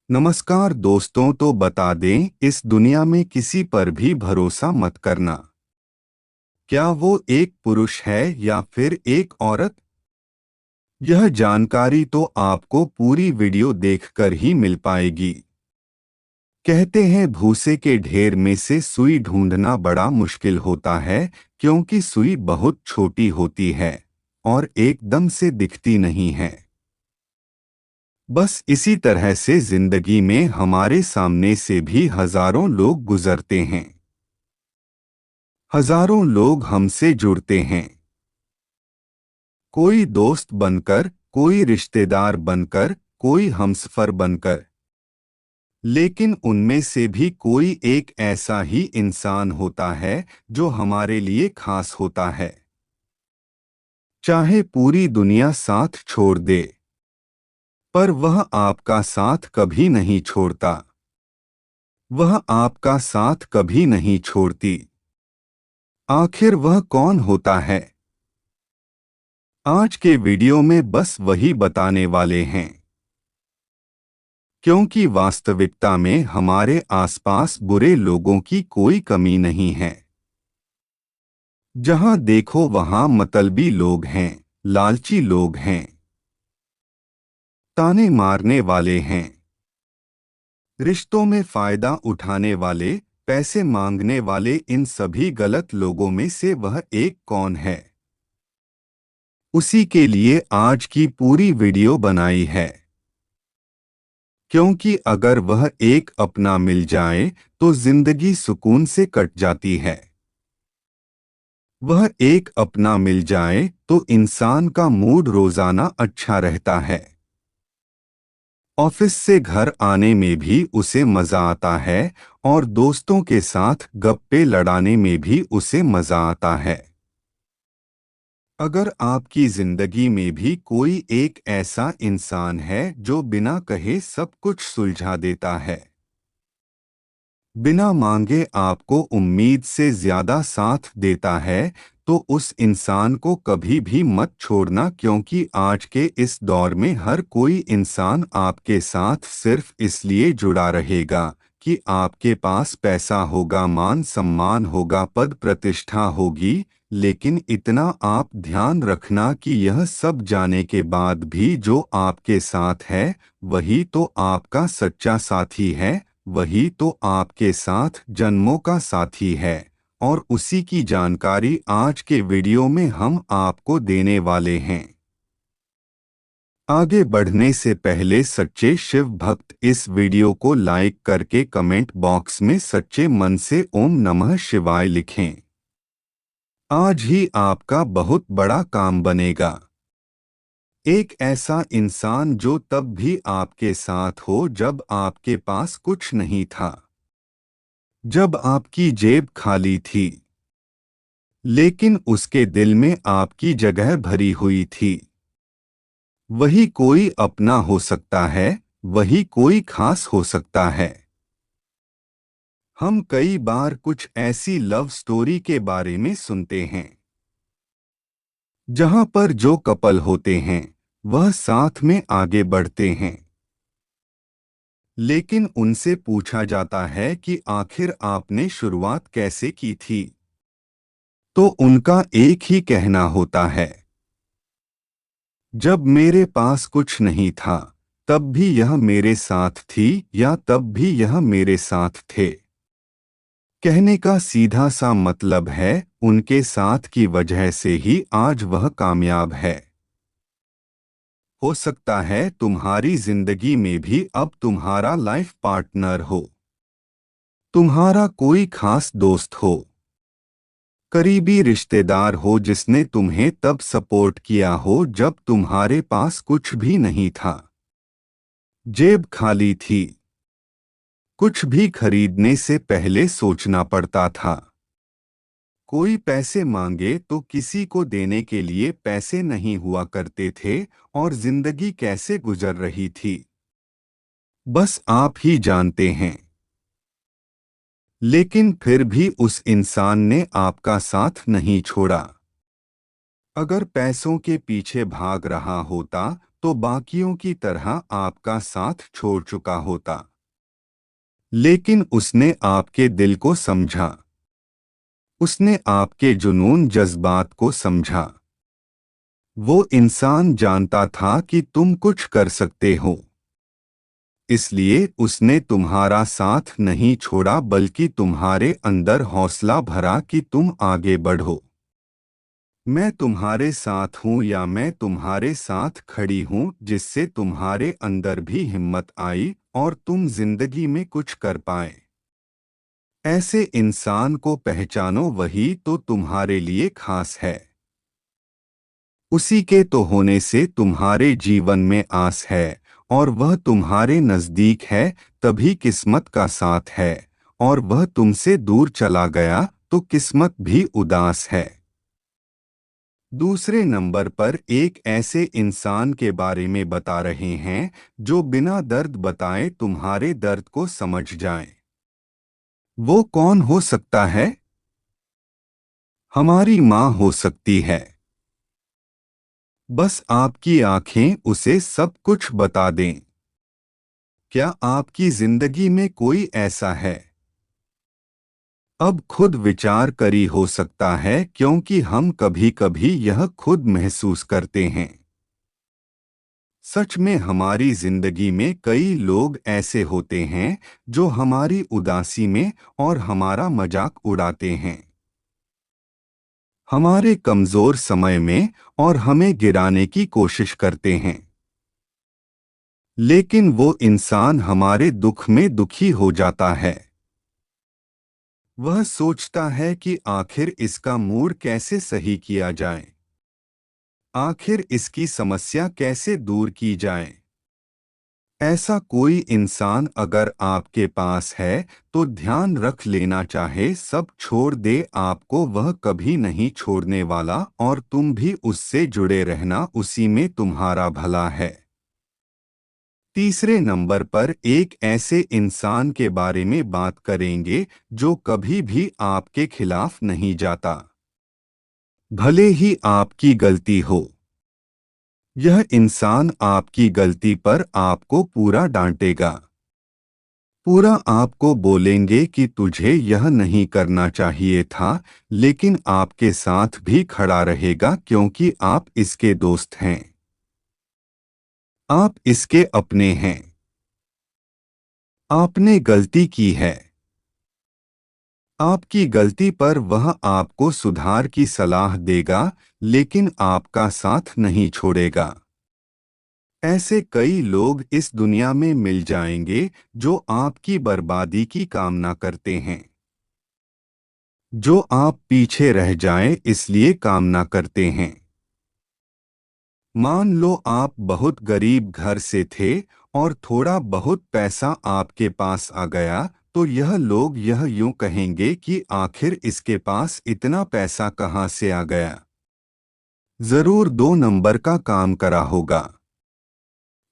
नमस्कार दोस्तों, तो बता दें, इस दुनिया में किसी पर भी भरोसा मत करना। क्या वो एक पुरुष है या फिर एक औरत? यह जानकारी तो आपको पूरी वीडियो देखकर ही मिल पाएगी। कहते हैं भूसे के ढेर में से सुई ढूंढना बड़ा मुश्किल होता है, क्योंकि सुई बहुत छोटी होती है और एकदम से दिखती नहीं है। बस इसी तरह से जिंदगी में हमारे सामने से भी हजारों लोग गुजरते हैं। हजारों लोग हमसे जुड़ते हैं, कोई दोस्त बनकर, कोई रिश्तेदार बनकर, कोई हमसफर बनकर। लेकिन उनमें से भी कोई एक ऐसा ही इंसान होता है जो हमारे लिए खास होता है। चाहे पूरी दुनिया साथ छोड़ दे, पर वह आपका साथ कभी नहीं छोड़ता। वह आपका साथ कभी नहीं छोड़ती। आखिर वह कौन होता है? आज के वीडियो में बस वही बताने वाले हैं, क्योंकि वास्तविकता में हमारे आसपास बुरे लोगों की कोई कमी नहीं है। जहां देखो वहां मतलबी लोग हैं, लालची लोग हैं, ताने मारने वाले हैं, रिश्तों में फायदा उठाने वाले, पैसे मांगने वाले। इन सभी गलत लोगों में से वह एक कौन है? उसी के लिए आज की पूरी वीडियो बनाई है। क्योंकि अगर वह एक अपना मिल जाए तो जिंदगी सुकून से कट जाती है। वह एक अपना मिल जाए तो इंसान का मूड रोजाना अच्छा रहता है। ऑफिस से घर आने में भी उसे मजा आता है और दोस्तों के साथ गप्पे लड़ाने में भी उसे मजा आता है। अगर आपकी जिंदगी में भी कोई एक ऐसा इंसान है जो बिना कहे सब कुछ सुलझा देता है, बिना मांगे आपको उम्मीद से ज्यादा साथ देता है, तो उस इंसान को कभी भी मत छोड़ना। क्योंकि आज के इस दौर में हर कोई इंसान आपके साथ सिर्फ इसलिए जुड़ा रहेगा कि आपके पास पैसा होगा, मान सम्मान होगा, पद प्रतिष्ठा होगी। लेकिन इतना आप ध्यान रखना कि यह सब जाने के बाद भी जो आपके साथ है वही तो आपका सच्चा साथी है, वही तो आपके साथ जन्मों का साथी है। और उसी की जानकारी आज के वीडियो में हम आपको देने वाले हैं। आगे बढ़ने से पहले सच्चे शिव भक्त इस वीडियो को लाइक करके कमेंट बॉक्स में सच्चे मन से ओम नमः शिवाय लिखें। आज ही आपका बहुत बड़ा काम बनेगा। एक ऐसा इंसान जो तब भी आपके साथ हो जब आपके पास कुछ नहीं था, जब आपकी जेब खाली थी, लेकिन उसके दिल में आपकी जगह भरी हुई थी। वही कोई अपना हो सकता है, वही कोई खास हो सकता है। हम कई बार कुछ ऐसी लव स्टोरी के बारे में सुनते हैं जहां पर जो कपल होते हैं वह साथ में आगे बढ़ते हैं, लेकिन उनसे पूछा जाता है कि आखिर आपने शुरुआत कैसे की थी, तो उनका एक ही कहना होता है, जब मेरे पास कुछ नहीं था तब भी यह मेरे साथ थी, या तब भी यह मेरे साथ थे। कहने का सीधा सा मतलब है उनके साथ की वजह से ही आज वह कामयाब है। हो सकता है तुम्हारी जिंदगी में भी अब तुम्हारा लाइफ पार्टनर हो, तुम्हारा कोई खास दोस्त हो, करीबी रिश्तेदार हो जिसने तुम्हें तब सपोर्ट किया हो जब तुम्हारे पास कुछ भी नहीं था, जेब खाली थी, कुछ भी खरीदने से पहले सोचना पड़ता था। कोई पैसे मांगे तो किसी को देने के लिए पैसे नहीं हुआ करते थे, और जिंदगी कैसे गुजर रही थी बस आप ही जानते हैं। लेकिन फिर भी उस इंसान ने आपका साथ नहीं छोड़ा। अगर पैसों के पीछे भाग रहा होता तो बाकियों की तरह आपका साथ छोड़ चुका होता। लेकिन उसने आपके दिल को समझा। उसने आपके जुनून जज्बात को समझा। वो इंसान जानता था कि तुम कुछ कर सकते हो, इसलिए उसने तुम्हारा साथ नहीं छोड़ा बल्कि तुम्हारे अंदर हौसला भरा कि तुम आगे बढ़ो। मैं तुम्हारे साथ हूँ या मैं तुम्हारे साथ खड़ी हूँ, जिससे तुम्हारे अंदर भी हिम्मत आई और तुम जिंदगी में कुछ कर पाए। ऐसे इंसान को पहचानो, वही तो तुम्हारे लिए खास है। उसी के तो होने से तुम्हारे जीवन में आस है और वह तुम्हारे नजदीक है, तभी किस्मत का साथ है। और वह तुमसे दूर चला गया तो किस्मत भी उदास है। दूसरे नंबर पर एक ऐसे इंसान के बारे में बता रहे हैं जो बिना दर्द बताए तुम्हारे दर्द को समझ जाए। वो कौन हो सकता है? हमारी माँ हो सकती है। बस आपकी आंखें उसे सब कुछ बता दें। क्या आपकी जिंदगी में कोई ऐसा है? अब खुद विचार करी, हो सकता है, क्योंकि हम कभी कभी यह खुद महसूस करते हैं। सच में हमारी जिंदगी में कई लोग ऐसे होते हैं जो हमारी उदासी में और हमारा मजाक उड़ाते हैं, हमारे कमजोर समय में और हमें गिराने की कोशिश करते हैं। लेकिन वो इंसान हमारे दुख में दुखी हो जाता है। वह सोचता है कि आखिर इसका मूड कैसे सही किया जाए, आखिर इसकी समस्या कैसे दूर की जाए। ऐसा कोई इंसान अगर आपके पास है तो ध्यान रख लेना, चाहे सब छोड़ दे, आपको वह कभी नहीं छोड़ने वाला और तुम भी उससे जुड़े रहना, उसी में तुम्हारा भला है। तीसरे नंबर पर एक ऐसे इंसान के बारे में बात करेंगे जो कभी भी आपके खिलाफ नहीं जाता, भले ही आपकी गलती हो। यह इंसान आपकी गलती पर आपको पूरा डांटेगा, पूरा आपको बोलेंगे कि तुझे यह नहीं करना चाहिए था, लेकिन आपके साथ भी खड़ा रहेगा क्योंकि आप इसके दोस्त हैं, आप इसके अपने हैं। आपने गलती की है। आपकी गलती पर वह आपको सुधार की सलाह देगा, लेकिन आपका साथ नहीं छोड़ेगा। ऐसे कई लोग इस दुनिया में मिल जाएंगे जो आपकी बर्बादी की कामना करते हैं, जो आप पीछे रह जाएं इसलिए कामना करते हैं। मान लो आप बहुत गरीब घर से थे और थोड़ा बहुत पैसा आपके पास आ गया, तो यह लोग यह यूं कहेंगे कि आखिर इसके पास इतना पैसा कहाँ से आ गया, जरूर 2 नंबर का काम करा होगा।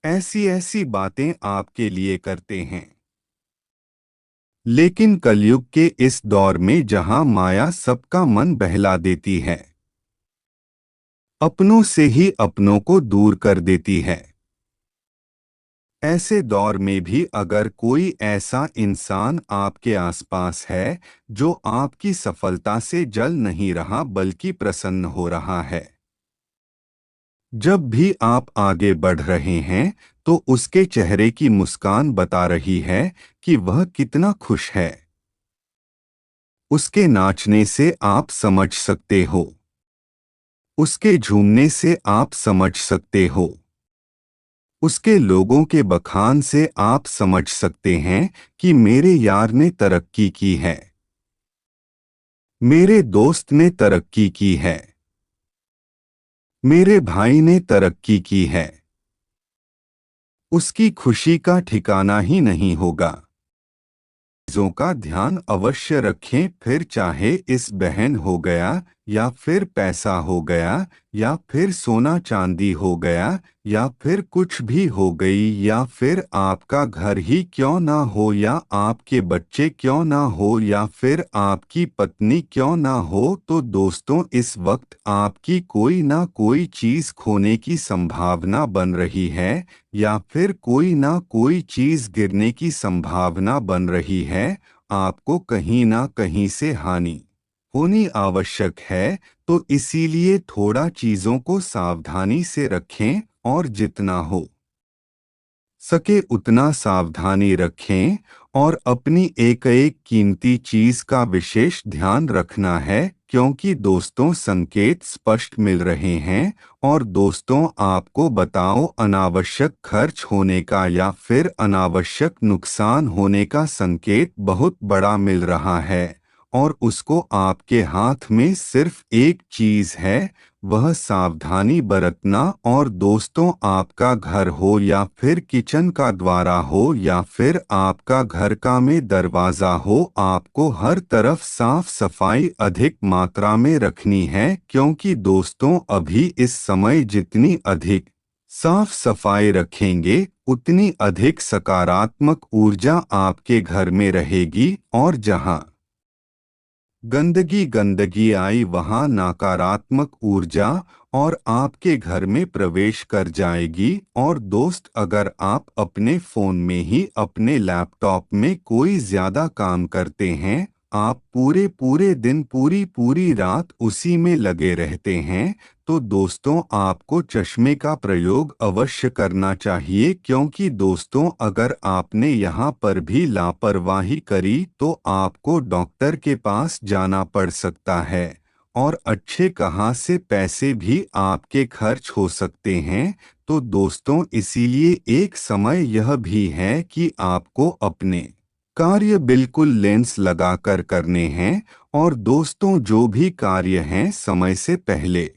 ऐसी ऐसी बातें आपके लिए करते हैं। लेकिन कलयुग के इस दौर में जहां माया सबका मन बहला देती है, अपनों से ही अपनों को दूर कर देती है, ऐसे दौर में भी अगर कोई ऐसा इंसान आपके आसपास है जो आपकी सफलता से जल नहीं रहा बल्कि प्रसन्न हो रहा है, जब भी आप आगे बढ़ रहे हैं तो उसके चेहरे की मुस्कान बता रही है कि वह कितना खुश है। उसके नाचने से आप समझ सकते हो, उसके झूमने से आप समझ सकते हो, उसके लोगों के बखान से आप समझ सकते हैं कि मेरे यार ने तरक्की की है, मेरे दोस्त ने तरक्की की है, मेरे भाई ने तरक्की की है। उसकी खुशी का ठिकाना ही नहीं होगा। चीजों का ध्यान अवश्य रखें, फिर चाहे इस बहन हो गया या फिर पैसा हो गया, या फिर सोना चांदी हो गया, या फिर कुछ भी हो गई, या फिर आपका घर ही क्यों ना हो, या आपके बच्चे क्यों ना हो, या फिर आपकी पत्नी क्यों ना हो, तो दोस्तों इस वक्त आपकी कोई ना कोई चीज खोने की संभावना बन रही है, या फिर कोई ना कोई चीज गिरने की संभावना बन रही है। आपको कहीं ना कहीं से हानि होनी आवश्यक है। तो इसीलिए थोड़ा चीजों को सावधानी से रखें, और जितना हो सके उतना सावधानी रखें, और अपनी एक एक कीमती चीज का विशेष ध्यान रखना है, क्योंकि दोस्तों संकेत स्पष्ट मिल रहे हैं। और दोस्तों आपको बताओ, अनावश्यक खर्च होने का या फिर अनावश्यक नुकसान होने का संकेत बहुत बड़ा मिल रहा है। और उसको आपके हाथ में सिर्फ एक चीज है, वह सावधानी बरतना। और दोस्तों आपका घर हो या फिर किचन का द्वारा हो या फिर आपका घर का में दरवाज़ा हो, आपको हर तरफ साफ सफाई अधिक मात्रा में रखनी है, क्योंकि दोस्तों अभी इस समय जितनी अधिक साफ सफाई रखेंगे उतनी अधिक सकारात्मक ऊर्जा आपके घर में रहेगी। और जहाँ गंदगी गंदगी आई वहां नकारात्मक ऊर्जा और आपके घर में प्रवेश कर जाएगी। और दोस्त अगर आप अपने फोन में ही अपने लैपटॉप में कोई ज्यादा काम करते हैं, आप पूरे पूरे दिन पूरी पूरी रात उसी में लगे रहते हैं, तो दोस्तों आपको चश्मे का प्रयोग अवश्य करना चाहिए। क्योंकि दोस्तों अगर आपने यहाँ पर भी लापरवाही करी तो आपको डॉक्टर के पास जाना पड़ सकता है, और अच्छे कहाँ से पैसे भी आपके खर्च हो सकते हैं। तो दोस्तों इसीलिए एक समय यह भी है कि आपको अपने कार्य बिल्कुल लेंस लगाकर करने हैं। और दोस्तों जो भी कार्य हैं समय से पहले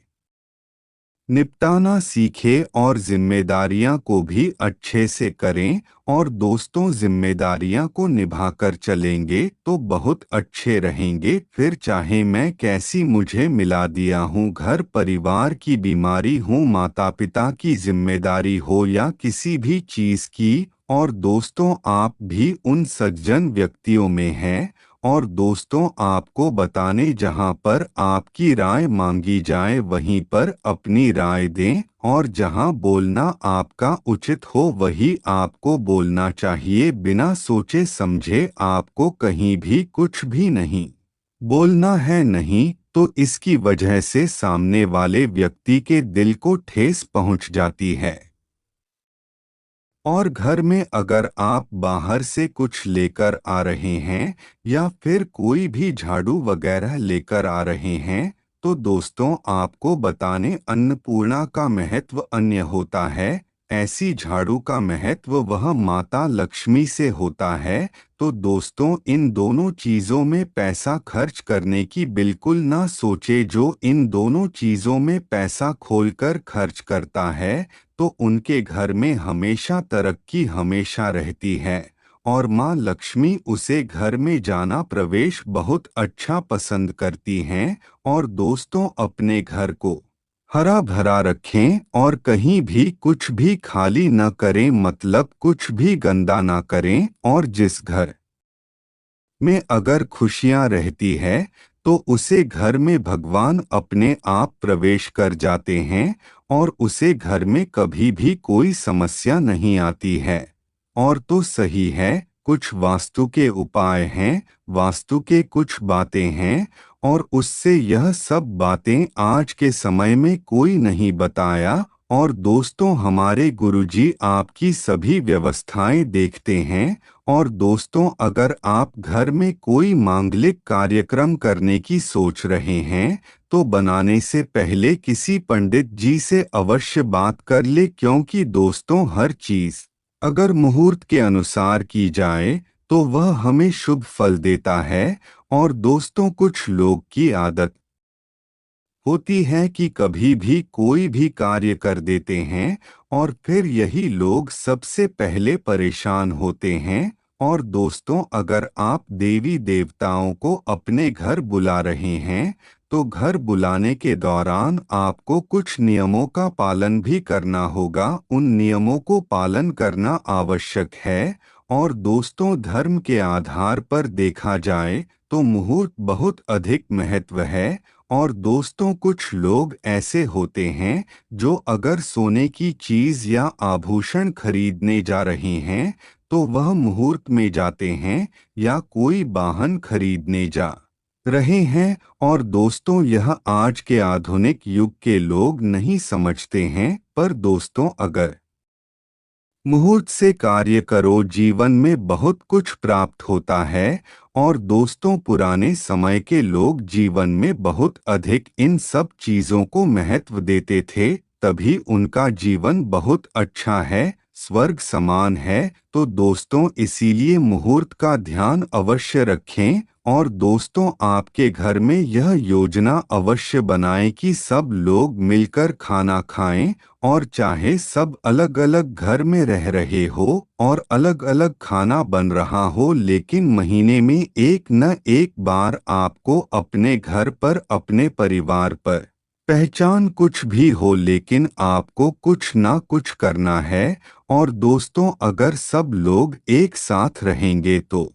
निपटाना सीखें, और जिम्मेदारियां को भी अच्छे से करें। और दोस्तों जिम्मेदारियां को निभाकर चलेंगे तो बहुत अच्छे रहेंगे। फिर चाहे मैं कैसी मुझे मिला दिया हूँ, घर परिवार की बीमारी हो, माता पिता की जिम्मेदारी हो, या किसी भी चीज की। और दोस्तों आप भी उन सज्जन व्यक्तियों में हैं। और दोस्तों आपको बताने जहां पर आपकी राय मांगी जाए वहीं पर अपनी राय दें, और जहां बोलना आपका उचित हो वही आपको बोलना चाहिए। बिना सोचे समझे आपको कहीं भी कुछ भी नहीं बोलना है, नहीं तो इसकी वजह से सामने वाले व्यक्ति के दिल को ठेस पहुंच जाती है। और घर में अगर आप बाहर से कुछ लेकर आ रहे हैं, या फिर कोई भी झाड़ू वगैरह लेकर आ रहे हैं, तो दोस्तों आपको बताने अन्नपूर्णा का महत्व अन्य होता है। ऐसी झाड़ू का महत्व वह माता लक्ष्मी से होता है। तो दोस्तों इन दोनों चीज़ों में पैसा खर्च करने की बिल्कुल ना सोचे। जो इन दोनों चीज़ों में पैसा खोलकर खर्च करता है तो उनके घर में हमेशा तरक्की हमेशा रहती है, और माँ लक्ष्मी उसे घर में जाना प्रवेश बहुत अच्छा पसंद करती हैं। और दोस्तों अपने घर को हरा भरा रखें, और कहीं भी कुछ भी खाली न करें, मतलब कुछ भी गंदा ना करें। और जिस घर में अगर खुशियां रहती है तो उसे घर में भगवान अपने आप प्रवेश कर जाते हैं, और उसे घर में कभी भी कोई समस्या नहीं आती है। और तो सही है, कुछ वास्तु के उपाय हैं, वास्तु के कुछ बातें हैं, और उससे यह सब बातें आज के समय में कोई नहीं बताया। और दोस्तों हमारे गुरुजी आपकी सभी व्यवस्थाएं देखते हैं। और दोस्तों अगर आप घर में कोई मांगलिक कार्यक्रम करने की सोच रहे हैं तो बनाने से पहले किसी पंडित जी से अवश्य बात कर ले, क्योंकि दोस्तों हर चीज अगर मुहूर्त के अनुसार की जाए तो वह हमें शुभ फल देता है। और दोस्तों कुछ लोग की आदत होती है कि कभी भी कोई भी कार्य कर देते हैं और फिर यही लोग सबसे पहले परेशान होते हैं। और दोस्तों अगर आप देवी देवताओं को अपने घर बुला रहे हैं तो घर बुलाने के दौरान आपको कुछ नियमों का पालन भी करना होगा। उन नियमों को पालन करना आवश्यक है। और दोस्तों, धर्म के आधार पर देखा जाए तो मुहूर्त बहुत अधिक महत्व है। और दोस्तों, कुछ लोग ऐसे होते हैं जो अगर सोने की चीज या आभूषण खरीदने जा रहे हैं तो वह मुहूर्त में जाते हैं, या कोई वाहन खरीदने जा रहे हैं। और दोस्तों, यह आज के आधुनिक युग के लोग नहीं समझते हैं। पर दोस्तों, अगर मुहूर्त से कार्य करो, जीवन में बहुत कुछ प्राप्त होता है। और दोस्तों, पुराने समय के लोग जीवन में बहुत अधिक इन सब चीजों को महत्व देते थे, तभी उनका जीवन बहुत अच्छा है, स्वर्ग समान है। तो दोस्तों, इसीलिए मुहूर्त का ध्यान अवश्य रखें। और दोस्तों, आपके घर में यह योजना अवश्य बनाएं कि सब लोग मिलकर खाना खाएं। और चाहे सब अलग अलग घर में रह रहे हो और अलग अलग खाना बन रहा हो, लेकिन महीने में एक न एक बार आपको अपने घर पर, अपने परिवार पर पहचान कुछ भी हो, लेकिन आपको कुछ ना कुछ करना है। और दोस्तों, अगर सब लोग एक साथ रहेंगे तो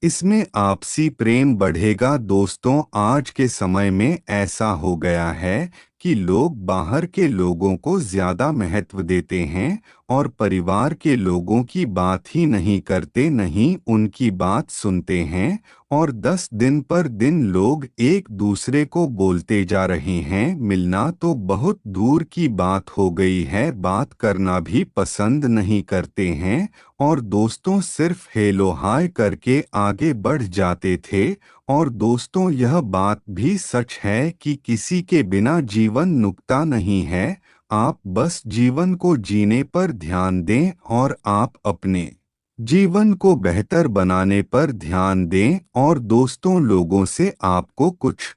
इसमें आपसी प्रेम बढ़ेगा। दोस्तों, आज के समय में ऐसा हो गया है कि लोग बाहर के लोगों को ज्यादा महत्व देते हैं और परिवार के लोगों की बात ही नहीं करते, नहीं उनकी बात सुनते हैं। और 10 दिन पर दिन लोग एक दूसरे को बोलते जा रहे हैं। मिलना तो बहुत दूर की बात हो गई है, बात करना भी पसंद नहीं करते हैं। और दोस्तों, सिर्फ हेलो हाय करके आगे बढ़ जाते थे। और दोस्तों, यह बात भी सच है कि किसी के बिना जीवन नुकता नहीं है। आप बस जीवन को जीने पर ध्यान दें और आप अपने जीवन को बेहतर बनाने पर ध्यान दें। और दोस्तों, लोगों से आपको कुछ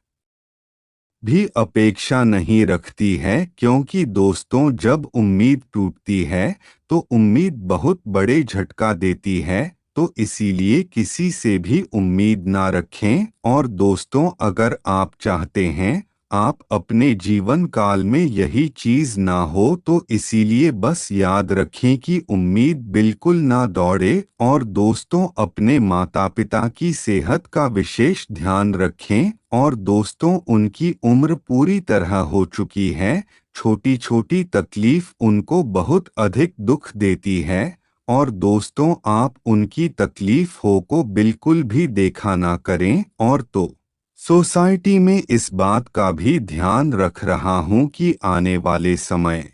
भी अपेक्षा नहीं रखती है, क्योंकि दोस्तों, जब उम्मीद टूटती है तो उम्मीद बहुत बड़े झटका देती है। तो इसीलिए किसी से भी उम्मीद ना रखें। और दोस्तों, अगर आप चाहते हैं आप अपने जीवन काल में यही चीज ना हो, तो इसीलिए बस याद रखें कि उम्मीद बिल्कुल ना दौड़े। और दोस्तों, अपने माता पिता की सेहत का विशेष ध्यान रखें। और दोस्तों, उनकी उम्र पूरी तरह हो चुकी है, छोटी छोटी तकलीफ उनको बहुत अधिक दुख देती है। और दोस्तों, आप उनकी तकलीफों को बिल्कुल भी देखा ना करें। और तो सोसाइटी में इस बात का भी ध्यान रख रहा हूं कि आने वाले समय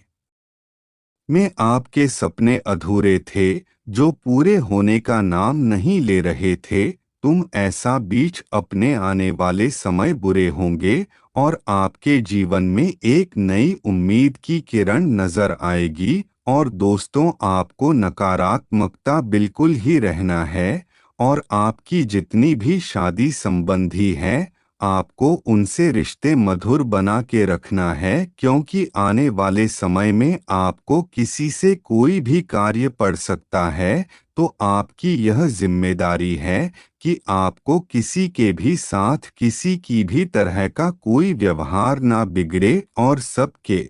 में आपके सपने अधूरे थे, जो पूरे होने का नाम नहीं ले रहे थे। तुम ऐसा बीच अपने आने वाले समय बुरे होंगे और आपके जीवन में एक नई उम्मीद की किरण नजर आएगी। और दोस्तों, आपको नकारात्मकता बिल्कुल ही रहना है। और आपकी जितनी भी शादी संबंधी है, आपको उनसे रिश्ते मधुर बना के रखना है, क्योंकि आने वाले समय में आपको किसी से कोई भी कार्य पड़ सकता है। तो आपकी यह जिम्मेदारी है कि आपको किसी के भी साथ किसी की भी तरह का कोई व्यवहार ना बिगड़े और सबके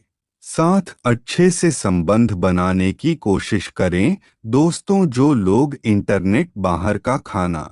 साथ अच्छे से संबंध बनाने की कोशिश करें। दोस्तों, जो लोग इंटरनेट बाहर का खाना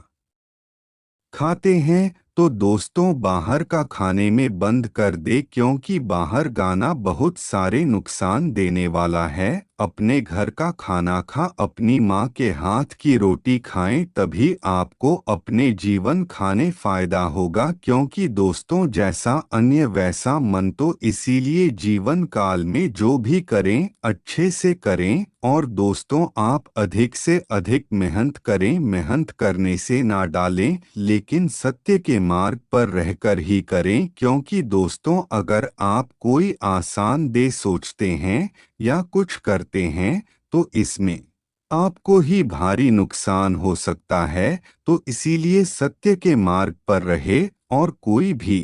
खाते हैं, तो दोस्तों, बाहर का खाने में बंद कर दे, क्योंकि बाहर गाना बहुत सारे नुकसान देने वाला है। अपने घर का खाना खा, अपनी माँ के हाथ की रोटी खाएं, तभी आपको अपने जीवन खाने फायदा होगा। क्योंकि दोस्तों, जैसा अन्य वैसा मन, तो इसीलिए जीवन काल में जो भी करें अच्छे से करें। और दोस्तों, आप अधिक से अधिक मेहनत करें, मेहनत करने से ना डालें, लेकिन सत्य के मार्ग पर रहकर ही करें। क्योंकि दोस्तों, अगर आप कोई आसान दे सोचते हैं या कुछ करते हैं, तो इसमें आपको ही भारी नुकसान हो सकता है। तो इसीलिए सत्य के मार्ग पर रहे और कोई भी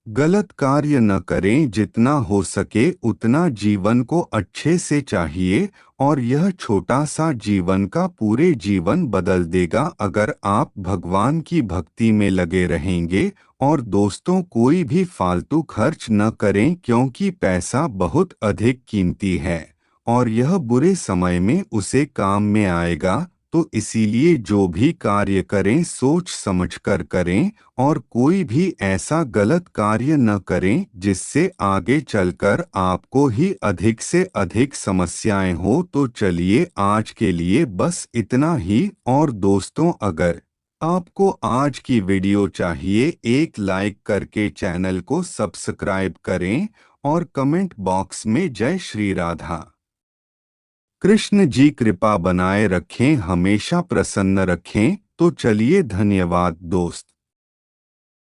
गलत कार्य न करें, जितना हो सके उतना जीवन को अच्छे से चाहिए और यह छोटा सा जीवन का पूरे जीवन बदल देगा अगर आप भगवान की भक्ति में लगे रहेंगे। और दोस्तों, कोई भी फालतू खर्च न करें क्योंकि पैसा बहुत अधिक कीमती है और यह बुरे समय में उसे काम में आएगा। तो इसीलिए जो भी कार्य करें सोच समझकर करें और कोई भी ऐसा गलत कार्य न करें जिससे आगे चलकर आपको ही अधिक से अधिक समस्याएं हो। तो चलिए, आज के लिए बस इतना ही। और दोस्तों, अगर आपको आज की वीडियो चाहिए, एक लाइक करके चैनल को सब्सक्राइब करें और कमेंट बॉक्स में जय श्री राधा कृष्ण जी कृपा बनाए रखें, हमेशा प्रसन्न रखें। तो चलिए, धन्यवाद दोस्त।